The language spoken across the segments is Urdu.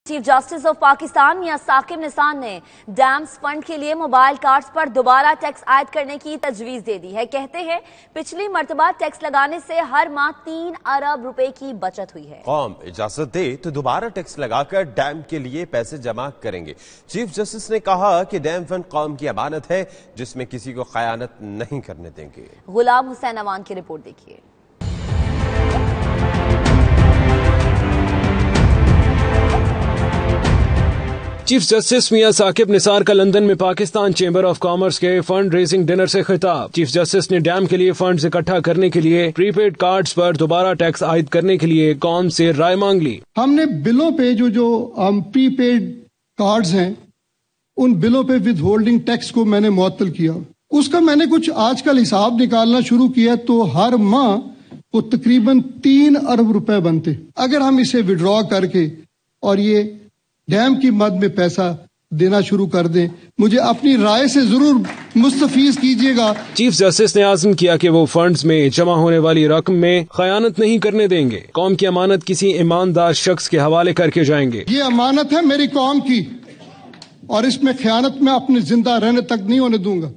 چیف جسٹس آف پاکستان میاں ثاقب نثار نے ڈیمز فنڈ کے لیے موبائل کارڈز پر دوبارہ ٹیکس عائد کرنے کی تجویز دے دی ہے۔ کہتے ہیں پچھلی مرتبہ ٹیکس لگانے سے ہر ماہ 3 ارب روپے کی بچت ہوئی ہے۔ قوم اجازت دے تو دوبارہ ٹیکس لگا کر ڈیم کے لیے پیسے جمع کریں گے۔ چیف جسٹس نے کہا کہ ڈیم فنڈ قوم کی امانت ہے جس میں کسی کو خیانت نہیں کرنے دیں گے۔ غلام حسین اوان کی رپورٹ دیکھیے۔ چیف جسٹس میاں ثاقب نثار کا لندن میں پاکستان چیمبر آف کامرس کے فنڈ ریزنگ ڈنر سے خطاب۔ چیف جسٹس نے ڈیم کے لیے فنڈز اکٹھا کرنے کے لیے پری پیڈ کارڈز پر دوبارہ ٹیکس عائد کرنے کے لیے قوم سے رائے مانگ لی۔ ہم نے بلوں پہ جو پری پیڈ کارڈز ہیں ان بلوں پہ ود ہولڈنگ ٹیکس کو میں نے معطل کیا۔ اس کا میں نے کچھ آج کل حساب نکالنا شروع کیا تو ہر ماہ وہ تقریباً 3 ارب روپے بنتے۔ اگر ہم اسے وڈرا کر کے اور یہ ڈیم کی مد میں پیسہ دینا شروع کر دیں، مجھے اپنی رائے سے ضرور مستفیض کیجیے گا۔ چیف جسٹس نے عزم کیا کہ وہ فنڈز میں جمع ہونے والی رقم میں خیانت نہیں کرنے دیں گے۔ قوم کی امانت کسی ایماندار شخص کے حوالے کر کے جائیں گے۔ یہ امانت ہے میری قوم کی اور اس میں خیانت میں اپنے زندہ رہنے تک نہیں ہونے دوں گا۔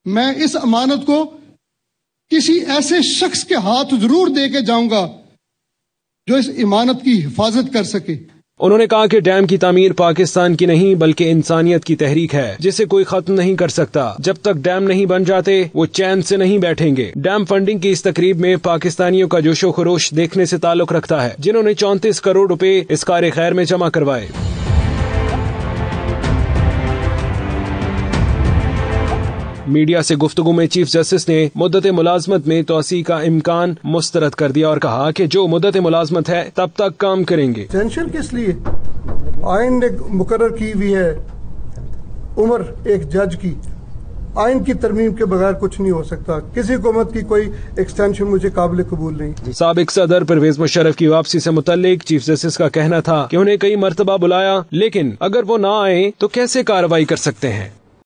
میں اس امانت کو کسی ایسے شخص کے ہاتھ ضرور دے کے جاؤں گا جو اس امانت کی حفاظت کر سکے۔ انہوں نے کہا کہ ڈیم کی تعمیر پاکستان کی نہیں بلکہ انسانیت کی تحریک ہے جسے کوئی ختم نہیں کر سکتا۔ جب تک ڈیم نہیں بن جاتے وہ چین سے نہیں بیٹھیں گے۔ ڈیم فنڈنگ کی اس تقریب میں پاکستانیوں کا جوش و خروش دیکھنے سے تعلق رکھتا ہے جنہوں نے 34 کروڑ روپے اس کار خیر میں جمع کروائے۔ میڈیا سے گفتگو میں چیف جسٹس نے مدت ملازمت میں توسیع کا امکان مسترد کر دیا اور کہا کہ جو مدت ملازمت ہے تب تک کام کریں گے۔ ٹینشن کس لیے؟ آئین نے مقرر کی ہوئی ہے عمر ایک جج کی۔ آئین کی ترمیم کے بغیر کچھ نہیں ہو سکتا۔ کسی حکومت کی کوئی ایکسٹینشن مجھے قابل قبول نہیں۔ سابق صدر پرویز مشرف کی واپسی سے متعلق چیف جسٹس کا کہنا تھا کہ انہیں کئی مرتبہ بلایا لیکن اگر وہ نہ آئے تو کیسے کارروائی کر سکتے ہیں۔